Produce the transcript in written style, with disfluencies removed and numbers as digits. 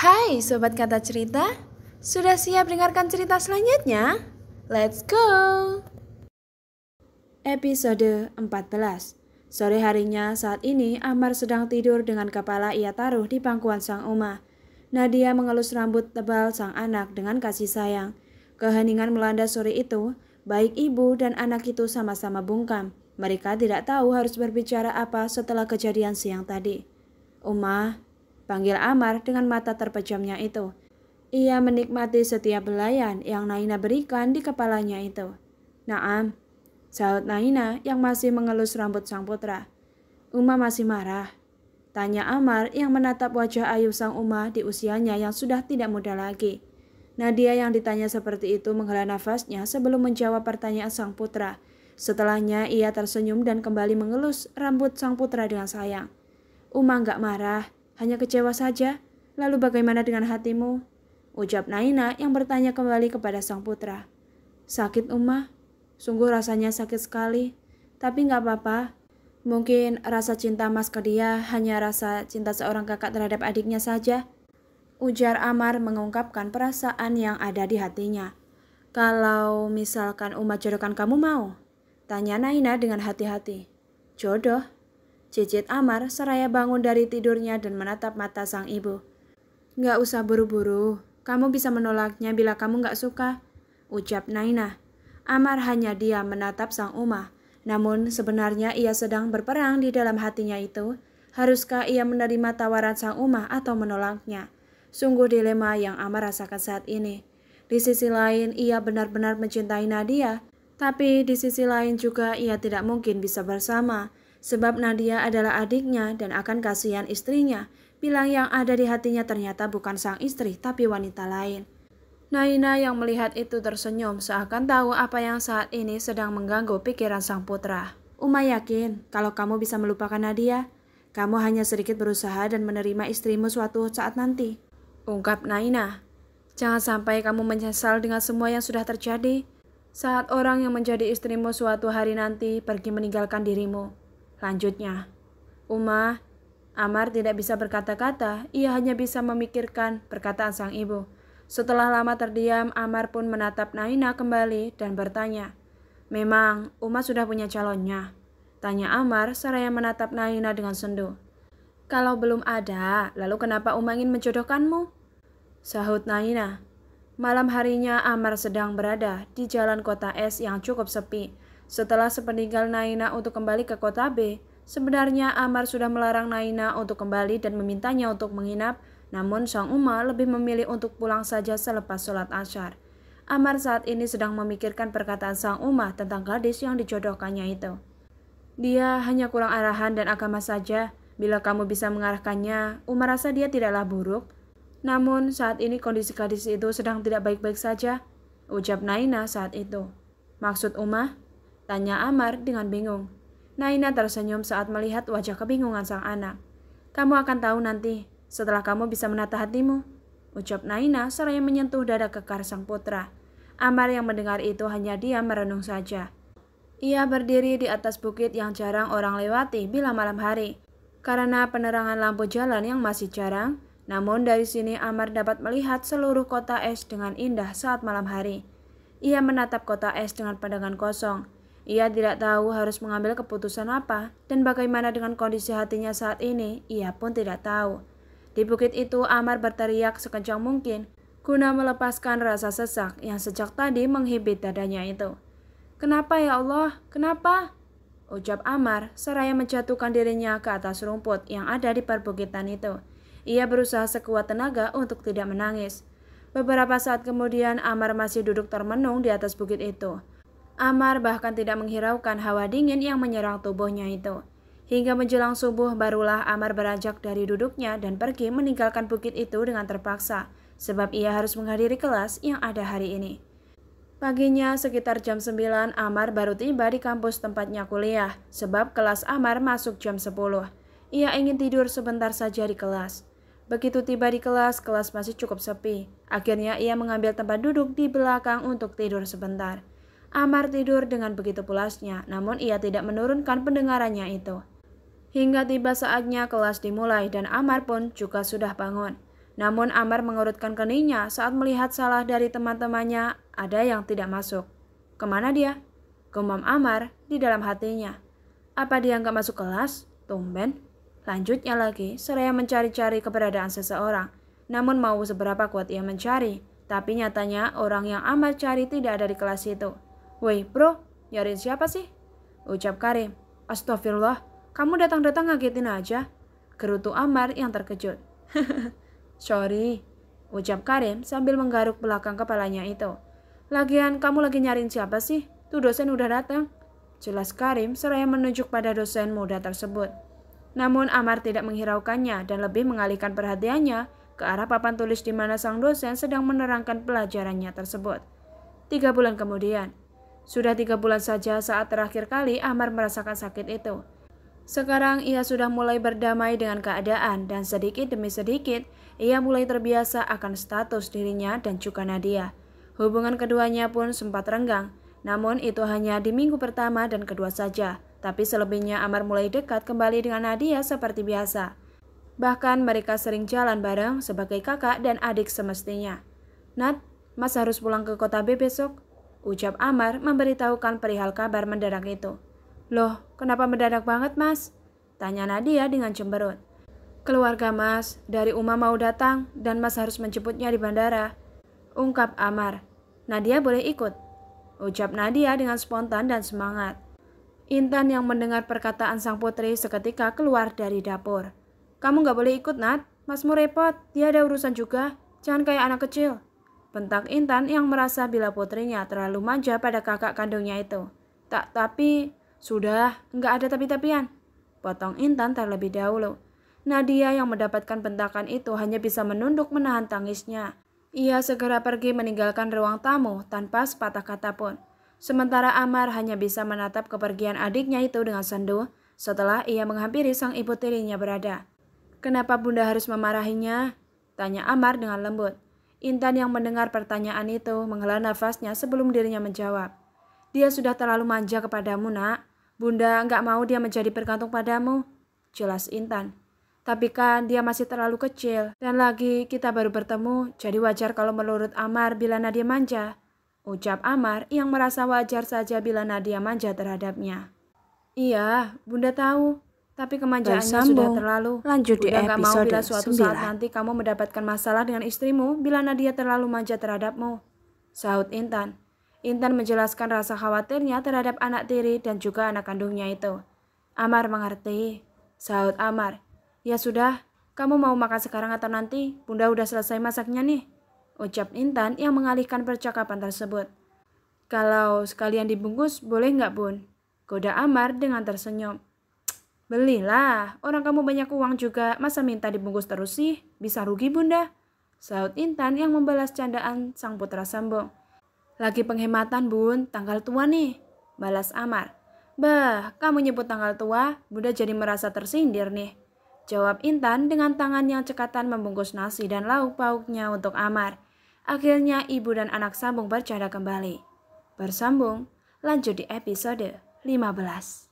Hai Sobat Kata Cerita, sudah siap dengarkan cerita selanjutnya? Let's go! Episode 14. Sore harinya saat ini Amar sedang tidur dengan kepala ia taruh di pangkuan sang Uma. Nadia mengelus rambut tebal sang anak dengan kasih sayang. Keheningan melanda sore itu, baik ibu dan anak itu sama-sama bungkam. Mereka tidak tahu harus berbicara apa setelah kejadian siang tadi. Uma, panggil Amar dengan mata terpejamnya itu. Ia menikmati setiap belayan yang Naina berikan di kepalanya itu. Naam, sahut Naina yang masih mengelus rambut sang putra. Uma masih marah? Tanya Amar yang menatap wajah ayu sang Uma di usianya yang sudah tidak muda lagi. Nadia yang ditanya seperti itu menghela nafasnya sebelum menjawab pertanyaan sang putra. Setelahnya ia tersenyum dan kembali mengelus rambut sang putra dengan sayang. Uma enggak marah, hanya kecewa saja. Lalu bagaimana dengan hatimu? Ucap Naina yang bertanya kembali kepada sang putra. Sakit Uma? Sungguh rasanya sakit sekali. Tapi enggak apa-apa. Mungkin rasa cinta Mas ke dia hanya rasa cinta seorang kakak terhadap adiknya saja. Ujar Amar mengungkapkan perasaan yang ada di hatinya. Kalau misalkan Uma jodohkan kamu mau? Tanya Naina dengan hati-hati. Jodoh? Cicit Amar seraya bangun dari tidurnya dan menatap mata sang ibu. Nggak usah buru-buru, kamu bisa menolaknya bila kamu nggak suka, ucap Naina. Amar hanya diam menatap sang Uma, namun sebenarnya ia sedang berperang di dalam hatinya itu. Haruskah ia menerima tawaran sang Uma atau menolaknya? Sungguh dilema yang Amar rasakan saat ini. Di sisi lain ia benar-benar mencintai Nadia, tapi di sisi lain juga ia tidak mungkin bisa bersama. Sebab Nadia adalah adiknya dan akan kasihan istrinya, bilang yang ada di hatinya ternyata bukan sang istri tapi wanita lain. Naina yang melihat itu tersenyum seakan tahu apa yang saat ini sedang mengganggu pikiran sang putra. Uma yakin kalau kamu bisa melupakan Nadia, kamu hanya sedikit berusaha dan menerima istrimu suatu saat nanti. Ungkap Naina. Jangan sampai kamu menyesal dengan semua yang sudah terjadi. Saat orang yang menjadi istrimu suatu hari nanti pergi meninggalkan dirimu. Lanjutnya, Uma, Amar tidak bisa berkata-kata, ia hanya bisa memikirkan perkataan sang ibu. Setelah lama terdiam, Amar pun menatap Naina kembali dan bertanya, memang Uma sudah punya calonnya? Tanya Amar seraya menatap Naina dengan sendu. Kalau belum ada, lalu kenapa Uma ingin menjodohkanmu? Sahut Naina. Malam harinya Amar sedang berada di jalan kota es yang cukup sepi. Setelah sepeninggal Naina untuk kembali ke kota B, sebenarnya Amar sudah melarang Naina untuk kembali dan memintanya untuk menginap, namun sang Uma lebih memilih untuk pulang saja selepas sholat Asyar. Amar saat ini sedang memikirkan perkataan sang Uma tentang gadis yang dijodohkannya itu. Dia hanya kurang arahan dan agama saja. Bila kamu bisa mengarahkannya, Uma rasa dia tidaklah buruk. Namun saat ini kondisi gadis itu sedang tidak baik-baik saja, ucap Naina saat itu. Maksud Uma? Tanya Amar dengan bingung. Naina tersenyum saat melihat wajah kebingungan sang anak. Kamu akan tahu nanti, setelah kamu bisa menata hatimu, ucap Naina seraya menyentuh dada kekar sang putra. Amar yang mendengar itu hanya diam merenung saja. Ia berdiri di atas bukit yang jarang orang lewati bila malam hari. Karena penerangan lampu jalan yang masih jarang, namun dari sini Amar dapat melihat seluruh kota es dengan indah saat malam hari. Ia menatap kota es dengan pandangan kosong. Ia tidak tahu harus mengambil keputusan apa dan bagaimana dengan kondisi hatinya saat ini, ia pun tidak tahu. Di bukit itu Amar berteriak sekencang mungkin, guna melepaskan rasa sesak yang sejak tadi menghibit dadanya itu. Kenapa ya Allah? Kenapa? Ucap Amar seraya menjatuhkan dirinya ke atas rumput yang ada di perbukitan itu. Ia berusaha sekuat tenaga untuk tidak menangis. Beberapa saat kemudian Amar masih duduk termenung di atas bukit itu. Amar bahkan tidak menghiraukan hawa dingin yang menyerang tubuhnya itu. Hingga menjelang subuh barulah Amar beranjak dari duduknya dan pergi meninggalkan bukit itu dengan terpaksa, sebab ia harus menghadiri kelas yang ada hari ini. Paginya sekitar jam 9 Amar baru tiba di kampus tempatnya kuliah, sebab kelas Amar masuk jam 10. Ia ingin tidur sebentar saja di kelas. Begitu tiba di kelas masih cukup sepi. Akhirnya ia mengambil tempat duduk di belakang untuk tidur sebentar. Amar tidur dengan begitu pulasnya, namun ia tidak menurunkan pendengarannya itu. Hingga tiba saatnya kelas dimulai dan Amar pun juga sudah bangun. Namun Amar mengurutkan keningnya saat melihat salah dari teman-temannya ada yang tidak masuk. Kemana dia? Gumam Amar di dalam hatinya. Apa dia nggak masuk kelas? Tumben. Lanjutnya lagi, seraya mencari-cari keberadaan seseorang. Namun mau seberapa kuat ia mencari, tapi nyatanya orang yang Amar cari tidak ada di kelas itu. Woi bro, nyariin siapa sih? Ucap Karim. Astagfirullah, kamu datang-datang ngagetin aja. Gerutu Amar yang terkejut. Sorry, ucap Karim sambil menggaruk belakang kepalanya itu. Lagian kamu lagi nyariin siapa sih? Tuh dosen udah datang. Jelas Karim seraya menunjuk pada dosen muda tersebut. Namun Amar tidak menghiraukannya dan lebih mengalihkan perhatiannya ke arah papan tulis di mana sang dosen sedang menerangkan pelajarannya tersebut. 3 bulan kemudian. Sudah 3 bulan saja saat terakhir kali Amar merasakan sakit itu. Sekarang ia sudah mulai berdamai dengan keadaan dan sedikit demi sedikit ia mulai terbiasa akan status dirinya dan juga Nadia. Hubungan keduanya pun sempat renggang, namun itu hanya di minggu pertama dan kedua saja. Tapi selebihnya Amar mulai dekat kembali dengan Nadia seperti biasa. Bahkan mereka sering jalan bareng sebagai kakak dan adik semestinya. Nat, Mas harus pulang ke kota B besok, ucap Amar memberitahukan perihal kabar mendadak itu. Loh, kenapa mendadak banget Mas? Tanya Nadia dengan cemberut. Keluarga Mas, dari Uma mau datang dan Mas harus menjemputnya di bandara, ungkap Amar. Nadia boleh ikut, ucap Nadia dengan spontan dan semangat. Intan yang mendengar perkataan sang putri seketika keluar dari dapur. Kamu gak boleh ikut Nat, Masmu repot, dia ada urusan juga, jangan kayak anak kecil. Bentak Intan yang merasa bila putrinya terlalu manja pada kakak kandungnya itu. Tapi, sudah, gak ada tapi-tapian. Potong Intan terlebih dahulu. Nadia yang mendapatkan bentakan itu hanya bisa menunduk menahan tangisnya. Ia segera pergi meninggalkan ruang tamu tanpa sepatah kata pun. Sementara Amar hanya bisa menatap kepergian adiknya itu dengan sendu setelah ia menghampiri sang ibu tirinya berada. Kenapa bunda harus memarahinya? Tanya Amar dengan lembut. Intan yang mendengar pertanyaan itu menghela nafasnya sebelum dirinya menjawab. Dia sudah terlalu manja kepadamu nak. Bunda nggak mau dia menjadi bergantung padamu. Jelas Intan. Tapi kan dia masih terlalu kecil. Dan lagi kita baru bertemu. Jadi wajar kalau menurut Amar bila Nadia manja. Ucap Amar yang merasa wajar saja bila Nadia manja terhadapnya. Iya, Bunda tahu. Tapi kemanjaannya sudah terlalu. Lanjut di Bunda gak mau bila episode suatu 9. saat nanti kamu mendapatkan masalah dengan istrimu bila Nadia terlalu manja terhadapmu. Sahut Intan. Intan menjelaskan rasa khawatirnya terhadap anak tiri dan juga anak kandungnya itu. Amar mengerti. Sahut Amar. Ya sudah, kamu mau makan sekarang atau nanti? Bunda udah selesai masaknya nih. Ucap Intan yang mengalihkan percakapan tersebut. Kalau sekalian dibungkus boleh nggak bun? Goda Amar dengan tersenyum. Belilah, orang kamu banyak uang juga, masa minta dibungkus terus sih? Bisa rugi bunda. Sahut Intan yang membalas candaan sang putra sambung. Lagi penghematan bun, tanggal tua nih. Balas Amar. Bah, kamu nyebut tanggal tua, bunda jadi merasa tersindir nih. Jawab Intan dengan tangan yang cekatan membungkus nasi dan lauk pauknya untuk Amar. Akhirnya ibu dan anak sambung bercanda kembali. Bersambung, lanjut di episode 15.